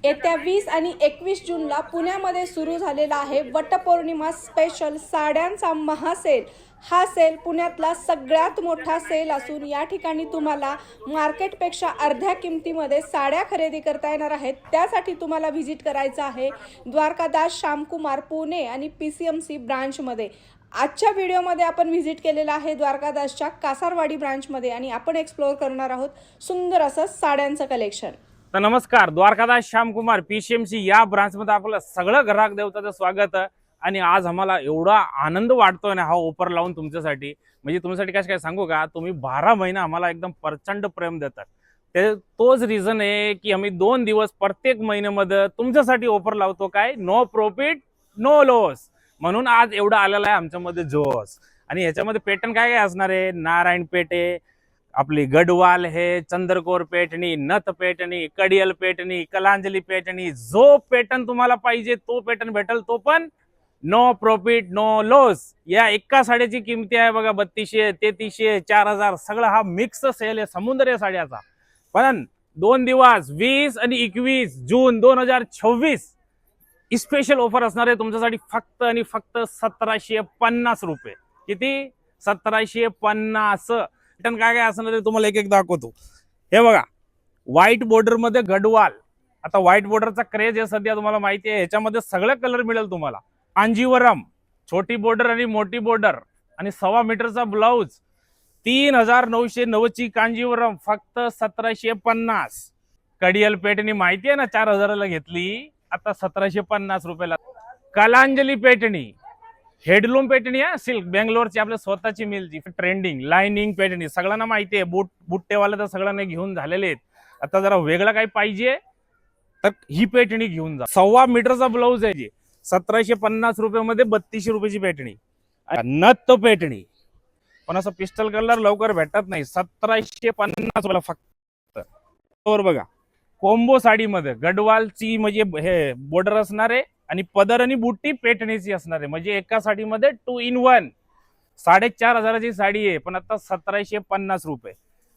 येत्या 20 आणि 21 जूनला पुण्यामध्ये सुरू झालेला आहे वटपौर्णिमा स्पेशल साड्यांचा महासेल। हा सेल पुण्यातला सगळ्यात मोठा सेल असून या ठिकाणी तुम्हाला मार्केटपेक्षा अर्ध्या किमतीमध्ये साड्या खरेदी करता येणार आहेत। त्यासाठी तुम्हाला व्हिजिट करायचं आहे द्वारकादास श्यामकुमार पुणे आणि PCMC ब्रांचमध्ये। आजच्या व्हिडिओमध्ये आपण व्हिजिट केलेला आहे द्वारकादासच्या कासारवाडी ब्रांचमध्ये आणि आपण एक्सप्लोर करणार आहोत सुंदर असं साड्यांचं कलेक्शन। तर नमस्कार, द्वारकादास श्यामकुमार PCMC या ब्रांचमध्ये आपलं सगळं ग्राहक देवताचं स्वागत आहे। आणि आज आम्हाला एवढा आनंद वाटतोय ना हा ऑफर लावून तुमच्यासाठी। म्हणजे तुमच्यासाठी काय सांगू का, तुम्ही 12 महिना आम्हाला एकदम प्रचंड प्रेम देतात। तोच रिझन आहे की आम्ही 2 दिवस प्रत्येक महिन्यामध्ये तुमच्यासाठी ऑफर लावतो। काय नो प्रॉफिट नो लॉस, म्हणून आज एवढा आलेला आहे आमच्यामध्ये जोश। आणि ह्याच्यामध्ये पॅटर्न काय काय असणार आहे, नारायण पेटे, आपली गडवाल है, चंद्रकोर पेटणी, नथ पेटणी, कडियल पेटणी, कलांजली पेटणी, जो पॅटर्न तुम्हाला पाहिजे तो पॅटर्न भेटल, तो पण नो प्रॉफिट नो लॉस। या एका साड्याची किमती आहे बघा 3200, 3300, 4000, सगळं हा मिक्स सेल आहे, समुद्र आहे साड्याचा। पण 2 दिवस 20 आणि 21 जून 2026 स्पेशल ऑफर असणार आहे तुमच्यासाठी, फक्त आणि फक्त 1750 रुपये। किती? 1750। पॅटर्न काय काय असणार आहे तुम्हाला एक एक दाखवतो। हे बघा, व्हाईट बॉर्डर मध्ये गडवाल। आता व्हाईट बॉर्डरचा क्रेज आहे सध्या, तुम्हाला माहिती आहे। ह्याच्यामध्ये सगळे कलर मिळेल तुम्हाला। कांजीवरम, छोटी बॉर्डर आणि मोठी बॉर्डर आणि 1.25 मीटरचा ब्लाउज, 3990 ची कांजीवरम, फक्त 1750। कडियल पेटणी माहिती आहे ना, 4000 ला घेतली, आता 1750 रुपयाला। कलांजली पेटणी, हेडलूम पेटणी आहे, सिल्क बेंगलोरची, आपल्या स्वतःची मिलची ट्रेंडिंग लाइनिंग पेटणी, सगळ्यांना माहिती आहे। बुट्टेवाले तर सगळ्यांना घेऊन झालेले आहेत। आता जरा वेगळं काही पाहिजे तर ही पेटणी घेऊन जा। 1.25 मीटरचा ब्लाउज आहे, जी 1750 रुपयामध्ये 3200 रुपयाची पेटणी। नथ पेटणी, पण असं पिस्टल कलर लवकर भेटत नाही, 1750 रुपयाला फक्त। वर बघा, कोंबो साडीमध्ये गडवालची म्हणजे हे बॉर्डर असणार आहे आणि पदर आणि बुट्टी पेटणीची असणार आहे, म्हणजे एका साडीमध्ये 2 in 1। 4500 ची साडी आहे, पण आता 1750 रुपये।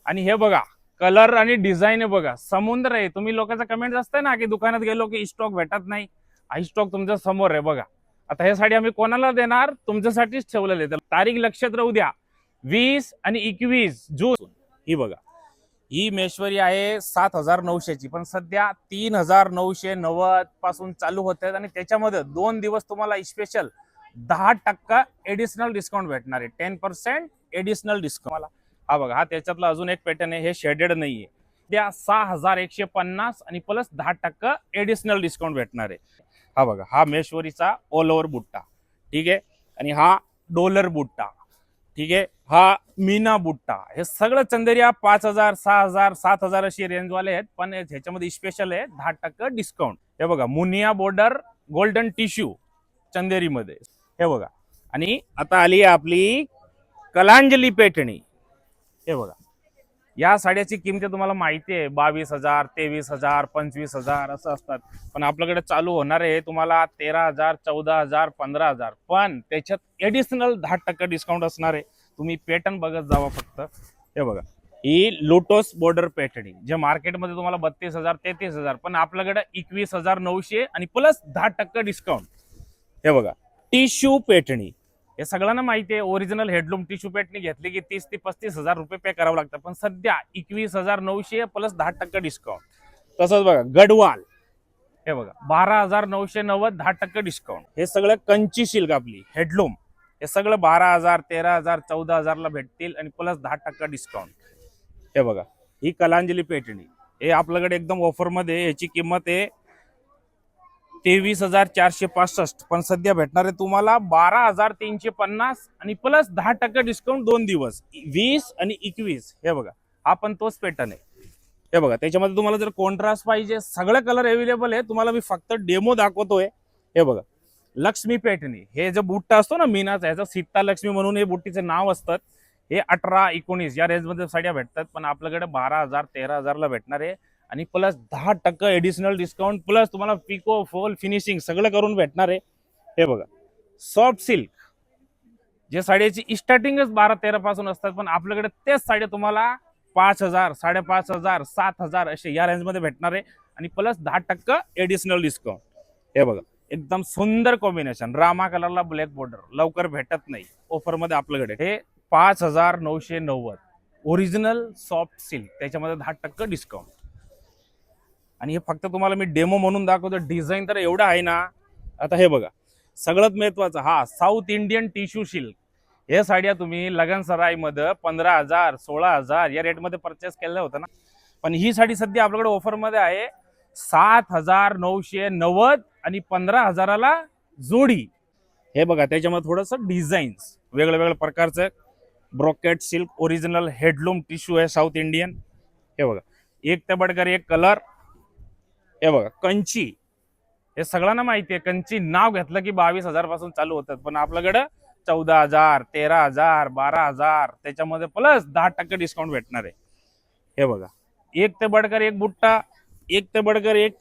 आणि हे बघा, कलर आणि डिझाईन आहे बघा, समुद्र आहे। तुम्ही लोकांचा कमेंट असतं ना की दुकानात गेलो की स्टॉक भेटत नाही, हा स्टॉक तुमच्या समोर आहे बघा। आता हे साडी आम्ही कोणाला देणार, तुमच्यासाठीच ठेवलेले। तर तारीख लक्षात राहू द्या, 20 आणि 21 जून। ही बघा, ही मेश्वरी आहे 7900 ची, पण सध्या 3990 पासून चालू होते। आणि त्याच्यामध्ये 2 दिवस तुम्हाला स्पेशल 10% एडिशनल डिस्काउंट भेटणार आहे, 10% एडिशनल डिस्काउंट। हा बघा, हा त्याच्यातला अजून एक पॅटर्न आहे, हे शेडेड नाहीये। त्या 6150 आणि प्लस 10% एडिशनल डिस्काउंट भेटणार आहे। हा बघा, हा मेश्वरीचा ऑल ओव्हर बुट्टा, ठीक आहे। आणि हा डॉलर बुट्टा, ठीक आहे। हा मीना बुट्टा, हे सगळं चंदेरिया 5000, 6000, 7000 अशी रेंज वाले आहेत, पण ह्याच्यामध्ये स्पेशल आहे 10% डिस्काउंट। हे बघा, मुनिया बॉर्डर गोल्डन टिश्यू चंदेरी मध्ये, हे बघा। आणि आता आली आपली कलांजली पेटणी। हे बघा, या साड्याची किंमत तुम्हाला माहिती आहे 22,000, 23,000, 25,000 असं असतात, पण आपल्याकडे चालू होणार आहे तुम्हाला 13,000, 14,000, 15,000, पण त्याच्यात एडिशनल 10% डिस्काउंट असणार आहे। तुम्ही पॅटर्न बघत जावा फक्त। हे बघा, ही लोटस बॉर्डर पेटणी, जे मार्केटमध्ये तुम्हाला 32,000, 33,000, पण आपल्याकडे 21,900 आणि प्लस 10% डिस्काउंट। हे बघा, टिश्यू पेटणी, हे सगळ्यांना माहिती आहे। ओरिजिनल हेडलूम टिश्यू पेटणी घेतली की 30 ते 35,000 रुपये पे करावं लागतं, पण सध्या 21,900 प्लस 10% डिस्काउंट। तसंच बघा, गडवाल, हे बघा 12,990, 10% डिस्काउंट। हे सगळं कंची सिल्क आपली हेडलूम, हे सगळं 12,000, 13,000, 14,000 ला भेटतील आणि प्लस 10% डिस्काउंट। हे बघा, ही कलांजली पेटणी, हे आपल्याकडे एकदम ऑफर मध्ये, याची किंमत आहे 23,465, पण सध्या भेटणार आहे तुम्हाला 12,350 आणि प्लस 10% डिस्काउंट 2 दिवस, 20 आणि 21। हे बघा, हा पण तोच पॅटर्न आहे। हे बघा, त्याच्यामध्ये तुम्हाला जर कॉन्ट्रास्ट पाहिजे, सगळे कलर अवेलेबल आहे। तुम्हाला मी फक्त डेमो दाखवतोय। हे बघा, लक्ष्मी पेटणी, हे जो बुट्टा असतो ना मीनाचा, ह्याचा सीता लक्ष्मी म्हणून हे बुट्टीचे नाव असतात। हे 18-19 या रेंज मध्ये साड्या भेटतात, पण आपल्याकडे 12,000, 13,000 ला भेटणार आहे आणि प्लस 10% एडिशनल डिस्काउंट, प्लस तुम्हाला पिको फॉल फिनिशिंग सगळं करून भेटणार आहे। हे बघा, सॉफ्ट सिल्क, जे साड्याची स्टार्टिंगच 12-13 पासून असतात, पण आपल्याकडे तेच साड्या तुम्हाला 5,000, 5,500, 7,000 असे या रेंज मध्ये भेटणार आहे। आणि प्लस 10% एडिशनल डिस्काउंट. हे बघा एकदम सुंदर कॉम्बिनेशन, रामा कलरला ब्लॅक बॉर्डर, लवकर भेटत नाही ऑफर मध्ये आपल्याकडे. हे 5,990 ओरिजिनल सॉफ्ट सिल्क, त्याच्यामध्ये 10% डिस्काउंट. आणि हे फक्त तुम्हाला मी डेमो म्हणून दाखवतो. डिझाईन तर एवढा आहे ना. आता हे बघा सगळ्यात महत्वाचं, हा साऊथ इंडियन टिश्यू सिल्क. हे साड्या तुम्ही लगन सराई मध्ये 15,000 16,000 या रेट मध्ये परचेस केलं होतं ना. पण ही साडी सध्या आपल्याकडे ऑफर मध्ये आहे 7,990 आणि 15,000ला जोडी. हे बघा त्याच्यामध्ये थोडस डिझाईन्स वेगळ्या प्रकारचं ब्रोकेट सिल्क, ओरिजिनल हेडलूम टिश्यू आहे साऊथ इंडियन. हे बघा एक ते बढ़कर एक कलर. हे बघा कंची, हे सगळ्यांना माहिती आहे कंची नाव घेतलं की 22,000 पासून चालू होतात, पण आपल्याकडे 14,000 13,000 12,000 त्याच्यामध्ये प्लस 10% डिस्काउंट भेटणार आहे. हे बघा एक ते बढ़कर एक बुट्टा, एक ते बढ़कर एक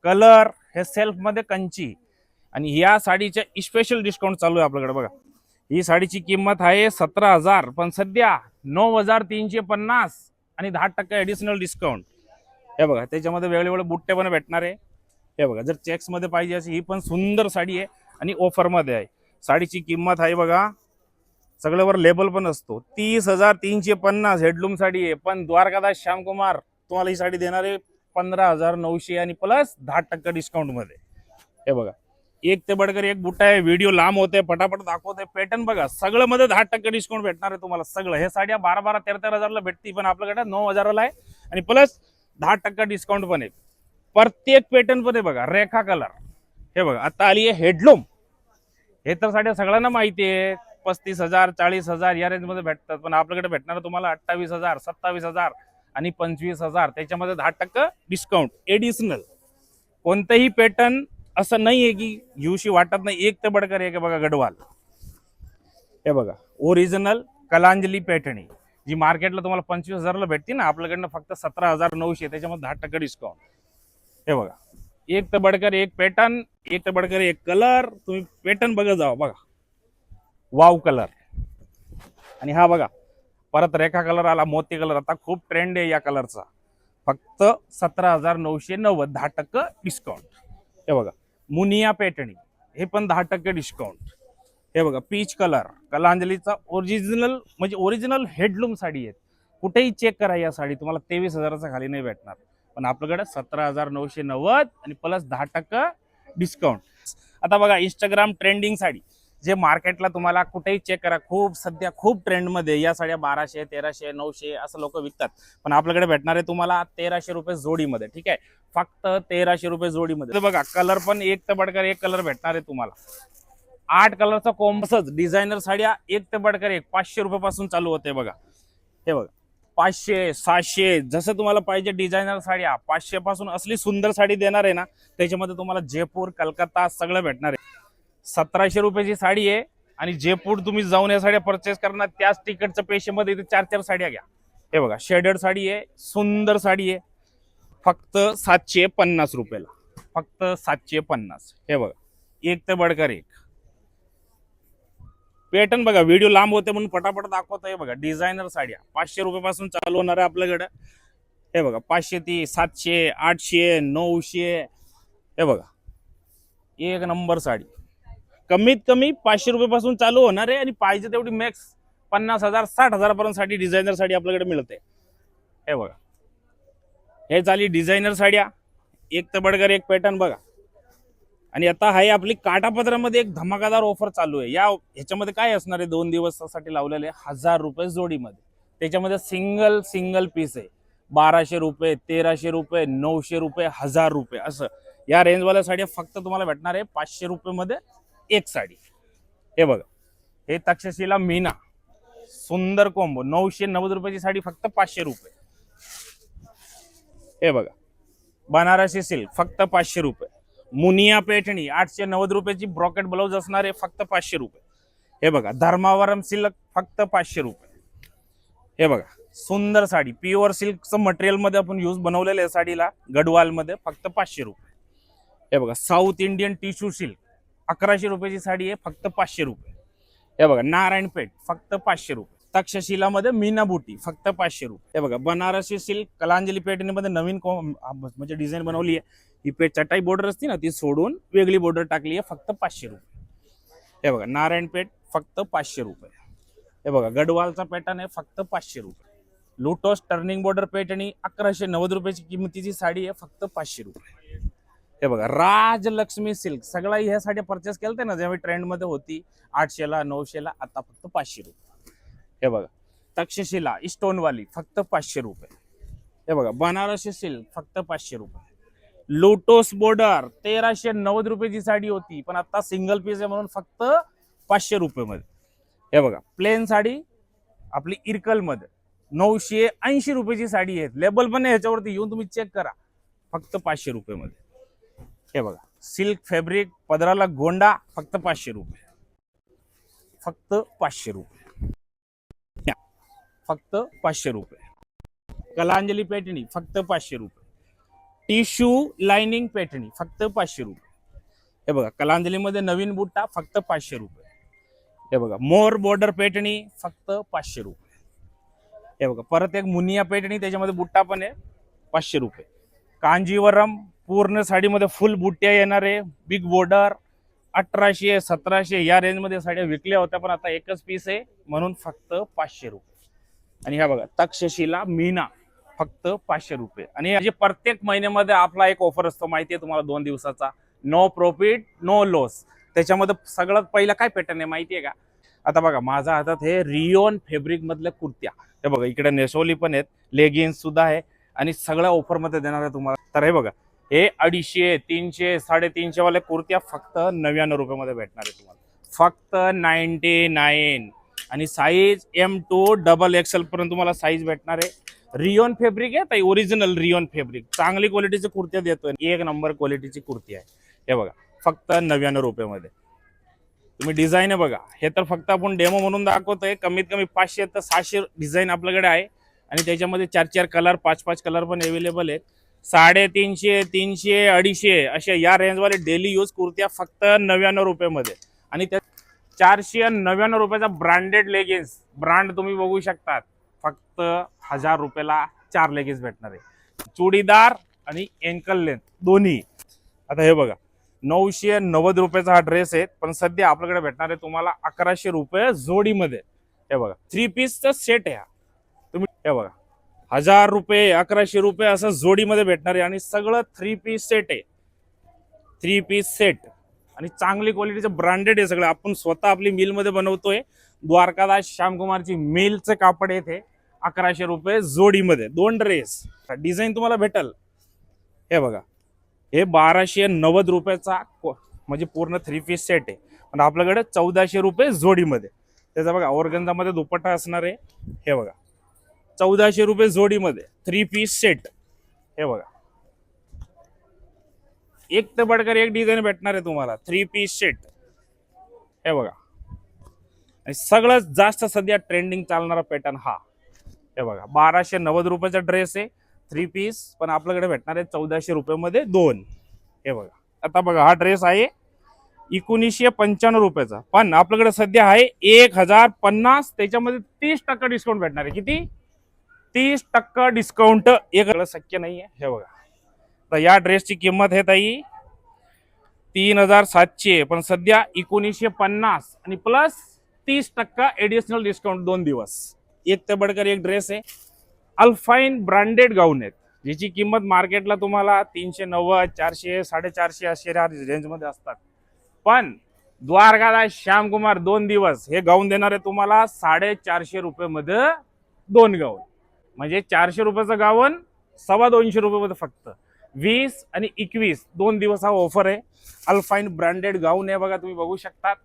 कलर, हे सेल्फ मध्ये कंची. आणि या साडीचे स्पेशल डिस्काउंट चालू आहे आपल्याकडे. बघा ही साडीची किंमत आहे 17,000, पण सध्या 9,350 आणि 10% ऍडिशनल डिस्काउंट. हे बघा त्याच्यामध्ये वेगवेगळे बुट्टे पण भेटणार आहे. हे बघा जर चेक्स मध्ये पाहिजे अशी ही पण सुंदर साडी आहे आणि ऑफर मध्ये आहे. साडीची किंमत आहे बघा सगळ्यावर लेबल पण असतो 30,350 हेडलूम साडी आहे. पण द्वारकादास श्यामकुमार तुम्हाला ही साडी देणार आहे 15,900 आणि प्लस 10% डिस्काउंट मध्ये. हे बघा एक ते बढ़कर एक बुट्टा आहे. व्हिडिओ लांब होते, पटापट दाखवते. पॅटर्न बघा सगळं मध्ये 10% डिस्काउंट भेटणार आहे तुम्हाला. सगळं हे साड्या 12,000 13,000ला भेटती, पण आपल्याकडे 9,000ला आहे आणि प्लस 10% डिस्काउंट पण आहे. प्रत्येक पॅटर्न मध्ये बघा रेखा कलर. हे बघा आता आली आहे हेडलूम. हे तर साड्या सगळ्यांना माहिती आहे 35,000 40,000 या रेंज मध्ये भेटतात, पण आपल्याकडे भेटणार तुम्हाला 28,000 27,000 आणि 25,000. त्याच्यामध्ये 10% डिस्काउंट एडिशनल. कोणतंही पॅटर्न असं नाही आहे की घेऊशी वाटत नाही. एक ते बढ़कर एक. बघा गडवाल, हे बघा ओरिजिनल कलांजली पैठणी जी मार्केटला तुम्हाला 25,000ला भेटते ना, आपल्याकडनं फक्त 17,900, त्याच्यामध्ये 10% डिस्काउंट. हे बघा एक ते बढ़कर एक पॅटर्न, एक ते बढ़कर एक कलर. तुम्ही पॅटर्न बघा जावा. बघा वाव कलर. आणि हा बघा परत रेखा कलर आला, मोती कलर. आता खूप ट्रेंड आहे या कलरचा. फक्त 17,990 10% डिस्काउंट. हे बघा मुनिया पैठणी, हे पण 10% डिस्काउंट. हे बघा पीच कलर, कलांजलीचा ओरिजिनल म्हणजे ओरिजिनल हेडलूम साडी आहे. कुठेही चेक करा या साडी तुम्हाला 23,000चा खाली नाही भेटणार, पण आपल्याकडे 17,990 आणि प्लस 10% डिस्काउंट. आता बघा इंस्टाग्राम ट्रेंडिंग साडी, जे मार्केटला तुम्हाला कुठेही चेक करा खूप सध्या खूप ट्रेंड मध्ये या साड्या 1200 1300 900 असं लोक विकतात, पण आपल्याकडे भेटणार आहे तुम्हाला 1,300 रुपये जोडीमध्ये. ठीक आहे, फक्त 1,300 रुपये जोडीमध्ये. बघा कलर पण एक ते बढ़कर एक कलर भेटणार आहे तुम्हाला. 8 कलरचा कॉम्बोच डिझायनर साड्या एक ते बढ़कर एक 500 रुपये पासून चालू होते. बघा हे बघा 500 700 जसं तुम्हाला पाहिजे डिझायनर साड्या 500 पासून असली सुंदर साडी देणार आहे ना. त्याच्यामध्ये तुम्हाला जयपूर कलकत्ता सगळं भेटणार आहे. 1,700 रुपयाची साडी आहे आणि जयपूर तुम्ही जाऊन या साड्या परचेस करणार त्याच तिकीटच्या पैशामध्ये इथे 4 साड्या घ्या. हे बघा शेडेड साडी आहे, सुंदर साडी आहे, फक्त 750 रुपयाला. फक्त 750. हे बघा एक ते बढ़कर एक पॅटर्न. बघा व्हिडिओ लांब होते म्हणून पटापट दाखवत आहे. बघा डिझायनर साड्या 500 रुपये पासून चालू होणार आहे आपल्याकडे. हे बघा 500 ती 700 800 900. हे बघा एक नंबर साडी कमीत कमी 500 रुपये पासून चालू होणार आहे आणि पाहिजे तेवढी मॅक्स 50,000 60,000 पर्यंत साडी डिझायनर साडी आपल्याकडे मिळते. हे बघा हे झाली डिझायनर साड्या एक ते बढ़कर एक पॅटर्न. बघा आणि आता आहे आपली काटापदरामध्ये एक धमाकादार ऑफर चालू आहे. ह्याच्यामध्ये काय असणार आहे 2 दिवसासाठी लावलेले 1,000 रुपये जोडीमध्ये. त्याच्यामध्ये सिंगल पीस आहे 1,200 रुपये 1,300 रुपये 900 रुपये 1,000 रुपये असं या रेंजवाल्या साड्या फक्त तुम्हाला भेटणार आहे 500 रुपये मध्ये एक साडी. हे बघा हे तक्षशिला मीना सुंदर कॉम्बो 990 रुपयाची साडी फक्त 500 रुपये. हे बघा बनारसी सिल्क फक्त 500 रुपये. मुनिया पैठणी 890 रुपयाची ब्रॉकेट ब्लाउज असणार आहे फक्त 500 रुपये. हे बघा धर्मावरम सिल्क फक्त 500 रुपये. हे बघा सुंदर साडी प्युअर सिल्कचं मटेरियल मध्ये आपण यूज बनवलेलं आहे साडीला गडवाल मध्ये फक्त 500 रुपये. हे बघा साऊथ इंडियन टिश्यू सिल्क 1,100 रुपयाची साडी आहे फक्त 500 रुपये. हे बघा नारायणपेठ फक्त 500 रुपये. तक्षशिलामध्ये मीना बुटी फक्त 500 रुपये. हे बघा बनारसी सिल्क कलांजली पॅटर्नमध्ये नवीन म्हणजे डिझाईन बनवली आहे. ही चटाई बॉर्डर असते ना ती सोडून वेगळी बॉर्डर टाकली आहे फक्त 500 रुपये. हे बघा नारायणपेठ फक्त 500 रुपये. हे बघा गडवालचा पॅटर्न आहे फक्त 500 रुपये. लोटस टर्निंग बॉर्डर पॅटर्न 1190 रुपयाची किमतीची साडी आहे फक्त 500 रुपये. हे बघा राजलक्ष्मी सिल्क सगळा ह्या साड्या परचेस केलते ना ज्यावेळी ट्रेंडमध्ये होती 800ला 900ला, आता फक्त 500 रुपये. हे बघा तक्षशिला स्टोनवाली फक्त 500 रुपये. हे बघा बनारसी सिल्क फक्त 500 रुपये. लोटस बॉर्डर 1390 रुपयाची साडी होती पण आता सिंगल पीस आहे म्हणून फक्त 500 रुपये मध्ये. हे बघा प्लेन साडी आपली इरकल मध्ये 980 रुपयाची साडी आहे. लेबल पण आहे ह्याच्यावरती, येऊन तुम्ही चेक करा. फक्त 500 रुपये मध्ये. हे बघा सिल्क फॅब्रिक पदराला गोंडा फक्त 500 रुपये. फक्त 500 रुपये. फक्त 500 रुपये. कलांजली पैठणी फक्त 500 रुपये. टिश्यू लाइनिंग पैठणी फक्त 500 रुपये. हे बघा कलांजलीमध्ये नवीन बुट्टा फक्त 500 रुपये. हे बघा मोर बॉर्डर पैठणी फक्त 500 रुपये. हे बघा परत एक मुनिया पैठणी त्याच्यामध्ये बुट्टा पण आहे 500 रुपये. कांजीवरम पूर्ण साडीमध्ये फुल बुट्ट्या येणार आहे. बिग बॉर्डर 1800 1700 या रेंजमध्ये साड्या विकल्या होत्या पण आता एकच पीस आहे म्हणून फक्त 500 रुपये. आणि ह्या बघा तक्षशिला मीना फक्त 500 रुपये. आणि म्हणजे प्रत्येक महिन्यामध्ये आपला एक ऑफर असतो माहिती आहे तुम्हाला 2 दिवसाचा, नो प्रॉफिट नो लॉस. त्याच्यामध्ये सगळ्यात पहिला काय पॅटर्न आहे माहिती आहे का? आता बघा माझ्या हातात हे रिओन फॅब्रिक मधल्या कुर्त्या. हे बघा इकडे नेसोली पण आहेत, लेगिन्स सुद्धा आहे आणि सगळ्या ऑफर मध्ये देणार आहे तुम्हाला. तर हे बघा हे 250 300 350 वाले कुर्त्या फक्त 99 रुपये मध्ये भेटणार आहे तुम्हाला. फक्त 99. आणि साईज M2 XXL पर्यंत तुम्हाला साईज भेटणार आहे. रिओन फॅब्रिक आहे ताई, ओरिजिनल रिओन फॅब्रिक. चांगली क्वालिटीची कुर्त्या देतोय, एक नंबर क्वालिटीची कुर्ती आहे. हे बघा फक्त 99 रुपये मध्ये. तुम्ही डिझाईन बघा, हे तर फक्त आपण डेमो म्हणून दाखवतोय. कमीत कमी 500 ते 600 डिझाईन आपल्याकडे आहे आणि त्याच्यामध्ये 4-4 कलर 5-5 कलर पण अवेलेबल आहेत. 350 300 250 अशा या रेंजवाले डेली यूज कुर्त्या फक्त 99 रुपये मध्ये. आणि त्या 499 रुपयाचा ब्रँडेड लेगिन्स ब्रँड तुम्ही बघू शकतात. फक्त 1000 रुपयाला 4 लेगिन्स भेटणार आहे. चुडीदार आणि एंकल लेंथ दोन्ही. आता हे बघा 990 रुपयाचा हा ड्रेस आहे पण सध्या आपल्याकडे भेटणार आहे तुम्हाला 1100 रुपये जोडीमध्ये. हे बघा 3 पीसचा सेट आहे. तुम्ही हे बघा 1000 रुपये 1100 रुपये असं जोडीमध्ये भेटणार आहे आणि सगळं 3 पीस सेट आहे. 3 पीस सेट आणि चांगली क्वालिटीचं ब्रँडेड आहे सगळं. आपण स्वतः आपली मिल मध्ये बनवतोय. द्वारकादास श्यामकुमारची मिलचं कापड येते. 1100 रुपये जोडीमध्ये 2 ड्रेस. डिझाईन तुम्हाला भेटल. हे बघा हे 1290 रुपयाचा म्हणजे पूर्ण 3 पीस सेट आहे पण आपल्याकडे 1400 रुपये जोडीमध्ये. त्याचा बघा ऑर्गन्झामध्ये दुपट्टा असणार आहे. हे बघा 1400 रुपये जोडीमध्ये 3 पीस सेट. हे बघा एक तर बडकर एक डिझाईन भेटणार आहे तुम्हाला 3 पीस सेट. हे बघा आणि सगळ्यात जास्त सध्या ट्रेंडिंग चालणारा पॅटर्न हा. हे बघा 1290 रुपयाचा ड्रेस आहे 3 पीस पण आपल्याकडे भेटणार आहे 1400 रुपये मध्ये 2. हे बघा आता बघा हा ड्रेस आहे 1995 रुपयाचा पण आपल्याकडे सध्या आहे 1050. त्याच्यामध्ये 30% डिस्काउंट भेटणार आहे. किती? 30% डिस्काउंट. एक शक्य नाहीये. हे बघा तर या ड्रेसची किंमत आहे ताई 3700 पण सध्या 1950 आणि प्लस 30% एडिशनल डिस्काउंट 2 दिवस. एक ते बडकर एक ड्रेस आहे. अल्फाईन ब्रँडेड गाऊन आहेत ज्याची किंमत मार्केटला तुम्हाला 390 400 450 असे रेंजमध्ये असतात पण द्वारकादास श्यामकुमार 2 दिवस हे गाऊन देणार आहे तुम्हाला 450 रुपये मध्ये 2 गाऊन. म्हणजे 400 रुपयाचं गाऊन 250 रुपये मध्ये फक्त 20 आणि 21 2 दिवस हा ऑफर आहे. अल्फाईन ब्रँडेड गाऊन आहे बघा तुम्ही बघू शकतात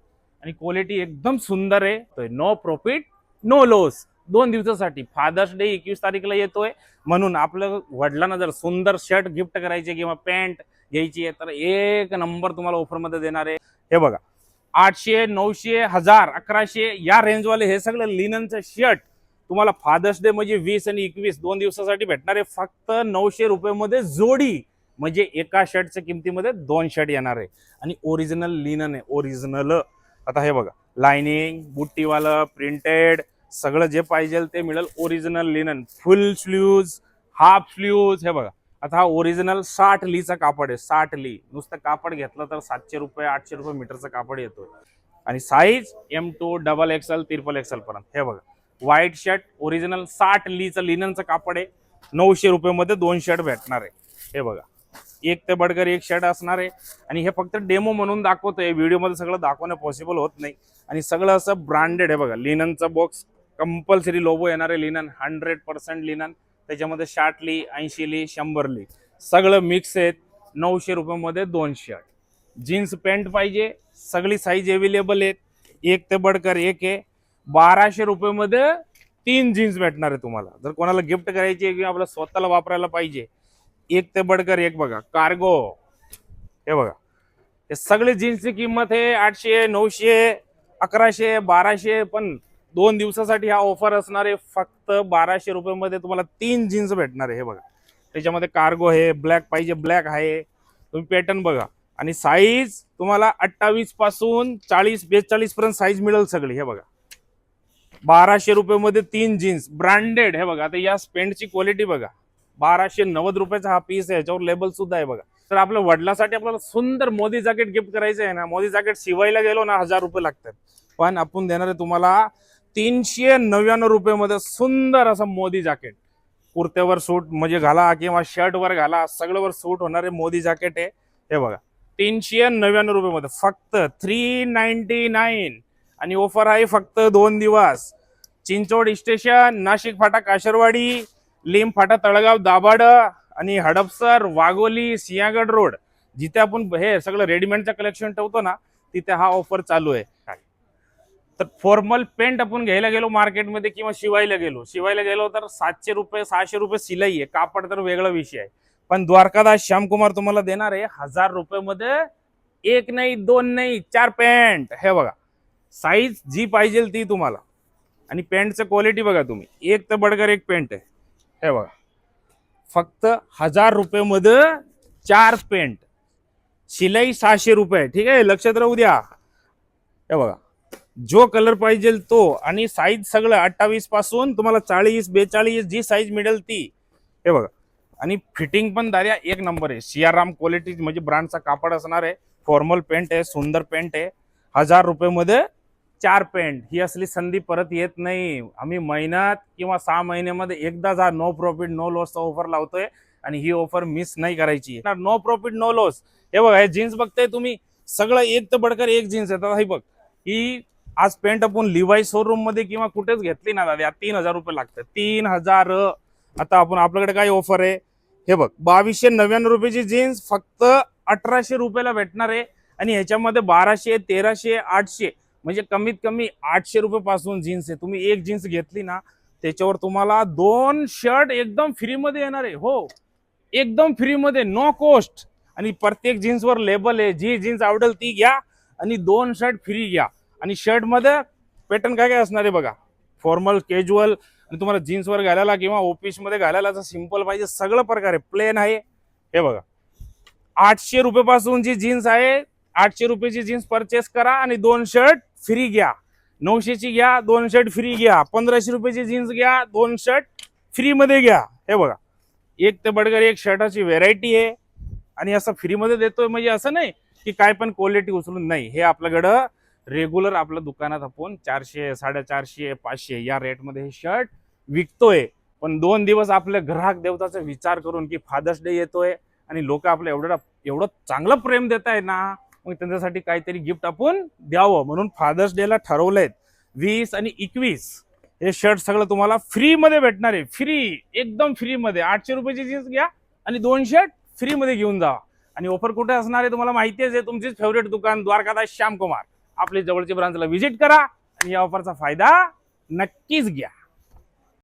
आणि क्वालिटी एकदम सुंदर आहे. नो प्रॉफिट नो लॉस 2 दिवसासाठी. फादर्स डे 21 तारीखला येतोय म्हणून आपल्या वडिलांना जर सुंदर शर्ट गिफ्ट करायचे किंवा पॅन्ट घ्यायची आहे तर एक नंबर तुम्हाला ऑफर मध्ये देणार आहे. हे बघा 800 900 1000 1100 या रेंजवाले हे सगळं लिननचं शर्ट तुम्हाला फादर्स डे म्हणजे 20 आणि 21 2 दिवसासाठी भेटणार आहे फक्त 900 रुपये मध्ये जोडी. म्हणजे एका शर्टच्या किमतीमध्ये 2 शर्ट येणार आहे आणि ओरिजिनल लिनन आहे ओरिजिनल. आता हे बघा लाइनिंग बुट्टीवालं प्रिंटेड सगळं जे पाहिजे ते मिळेल. ओरिजिनल लिनन, फुल स्लीव्ज, हाफ स्लीव्ज. हे बघा, आता हा ओरिजिनल 60 लीचा कापड आहे. 60 ली नुसतं कापड घेतलं तर 700 रुपये 800 रुपये मीटरचं कापड येतो. आणि साईज M2 XXL XXL पर्यंत. हे बघा, व्हाईट शर्ट ओरिजिनल 60 लीचं लिननचं कापड आहे. 900 रुपये मध्ये 2 शर्ट भेटणार आहे. हे बघा, एक ते बडकर एक शर्ट असणार आहे. आणि हे फक्त डेमो म्हणून दाखवतोय, व्हिडिओ मध्ये सगळं दाखवणं पॉसिबल होत नाही. आणि सगळं असं ब्रँडेड आहे. बघा, लिननचा बॉक्स कंपल्सरी लोगो येणार आहे. Linen 100% linen. त्याच्यामध्ये 60 ली 80 ली 100 ली सगळं मिक्स आहेत. 900 रुपये मध्ये 2 शर्ट. जीन्स पॅन्ट पाहिजे, सगळी साईज अवेलेबल आहेत. एक ते बडकर एक आहे. 1200 रुपये मध्ये 3 जीन्स भेटणार आहे तुम्हाला. जर कोणाला गिफ्ट करायची किंवा आपल्या स्वतःला वापरायला पाहिजे, एक ते बडकर एक. बघा, कार्गो. हे बघा, हे सगळे जीन्सची किंमत आहे 800 900 1100 1200. पण 2 दिवसासाठी हा ऑफर असणार आहे. फक्त 1200 रुपये मध्ये तुम्हाला 3 जीन्स भेटणार आहे. हे बघा, त्याच्यामध्ये कार्गो आहे, ब्लॅक पाहिजे ब्लॅक आहे. तुम्ही पॅटर्न बघा. आणि साईज तुम्हाला 28 पासून 40 42 पर्यंत साईज मिळेल सगळी. हे बघा, 1200 रुपये मध्ये 3 जीन्स ब्रँडेड. हे बघा, आता या पेंटची क्वालिटी बघा. 1290 रुपयाचा हा पीस आहे. याच्यावर लेबल सुद्धा आहे. बघा, तर आपल्या वडिलांसाठी आपल्याला सुंदर मोदी जॅकेट गिफ्ट करायचं आहे ना, मोदी जॅकेट शिवायला गेलो ना 1000 रुपये लागतात. पण आपण देणार आहे तुम्हाला 399 रुपये मध्ये सुंदर असं मोदी जॅकेट. कुर्त्यावर सूट म्हणजे घाला किंवा शर्ट वर घाला, सगळ्यावर सूट होणारे मोदी जॅकेट आहे. हे बघा, 399 रुपये मध्ये फक्त 399. आणि ऑफर आहे फक्त 2 दिवस. चिंचवड स्टेशन, नाशिक फाटा काशरवाडी, लिंब फाटा तळगाव दाभाड आणि हडपसर वाघोली सिंहगड रोड, जिथे आपण हे सगळं रेडीमेडचं कलेक्शन ठेवतो ना, तिथे हा ऑफर चालू आहे. तर फॉर्मल पेंट आपण घ्यायला गेलो मार्केटमध्ये किंवा शिवायला गेलो तर 700 रुपये 600 रुपये शिलाई आहे. कापड तर वेगळा विषय आहे. पण द्वारकादास श्यामकुमार तुम्हाला देणार आहे 1000 रुपये मध्ये 1 नाही 2 नाही 4 पॅन्ट. हे बघा, साईज जी पाहिजे ती तुम्हाला. आणि पॅन्टचं क्वालिटी बघा तुम्ही. एक तर बडकर एक पॅन्ट आहे. हे बघा, फक्त 1000 रुपये मध्ये 4 पॅन्ट. शिलाई 600 रुपये. ठीक आहे, लक्षात राहू द्या. हे बघा, जो कलर पाहिजे तो. आणि साईज सगळं 28 पासून तुम्हाला 40 42 जी साईज मिळेल ती. हे बघा, आणि फिटिंग पण दार्या एक नंबर आहे. सियाराम क्वालिटी म्हणजे ब्रँडचा कापड असणार आहे. फॉर्मल पेंट आहे, सुंदर पेंट आहे. 1000 रुपये मध्ये 4 पेंट. ही असली संधी परत येत नाही. आम्ही महिन्यात किंवा 6 महिन्यामध्ये एकदाच हा नो प्रॉफिट नो लॉसचा ऑफर लावतोय. आणि ही ऑफर मिस नाही करायची. No profit no loss. हे बघा, हे जीन्स बघताय तुम्ही, सगळं एक तर बडकर एक जीन्स आहे. हे बघ, ही आज पेंट आपण लिवाई शोरूम मध्ये किंवा कुठेच घेतली ना दादा, 3000 रुपये लागतात. 3000. आता आपण आपल्याकडे काय ऑफर आहे, हे बघ, 2299 रुपयाची जीन्स फक्त 1800 रुपयाला भेटणार आहे. आणि ह्याच्यामध्ये 1200 1300 800 म्हणजे कमीत कमी 800 रुपये पासून जीन्स आहे. तुम्ही एक जीन्स घेतली ना, त्याच्यावर तुम्हाला 2 शर्ट एकदम फ्री मध्ये येणार आहे. हो, एकदम फ्री मध्ये, नो कॉस्ट. आणि प्रत्येक जीन्सवर लेबल आहे. जी जीन्स आवडेल ती घ्या आणि 2 शर्ट फ्री घ्या. आणि शर्ट मध्ये पॅटर्न काय काय असणार आहे बघा. फॉर्मल, कॅज्युअल, आणि तुम्हाला जीन्सवर घालायला किंवा ऑफिस मध्ये घालायला सिंपल पाहिजे, सगळं प्रकार आहे. प्लेन आहे. हे बघा, 800 रुपये पासून जी जीन्स आहे, 800 रुपयाची जीन्स परचेस करा आणि 2 शर्ट फ्री घ्या. 900 ची घ्या 2 शर्ट फ्री घ्या. 1500 रुपयाची जीन्स घ्या 2 शर्ट फ्री मध्ये घ्या. हे बघा, एक ते बडकर एक शर्टाची व्हेरायटी आहे. आणि असं फ्री मध्ये देतोय म्हणजे असं नाही की काय पण क्वालिटी उचलून नाही. हे आपल्याकडं रेग्युलर आपल्या दुकानात आपण 400 450 500 या रेटमध्ये हे शर्ट विकतोय. पण 2 दिवस आपल्या ग्राहक देवताचा विचार करून की फादर्स डे येतोय आणि लोक आपल्या एवढं चांगलं प्रेम देत आहेत ना, मग त्यांच्यासाठी काहीतरी गिफ्ट आपण द्यावं म्हणून फादर्स डे ला ठरवलंय. 20 आणि 21 हे शर्ट सगळं तुम्हाला फ्री मध्ये भेटणार आहे. फ्री, एकदम फ्री मध्ये. 800 रुपयाची जीन्स घ्या आणि 2 शर्ट फ्री मध्ये घेऊन जा. आणि ऑफर कुठे असणार आहे तुम्हाला माहितीच आहे. तुमचीच फेवरेट दुकान द्वारकादास श्यामकुमार. आपल्या जवळच्या ब्रांचला व्हिजिट करा आणि या ऑफरचा फायदा नक्कीच घ्या.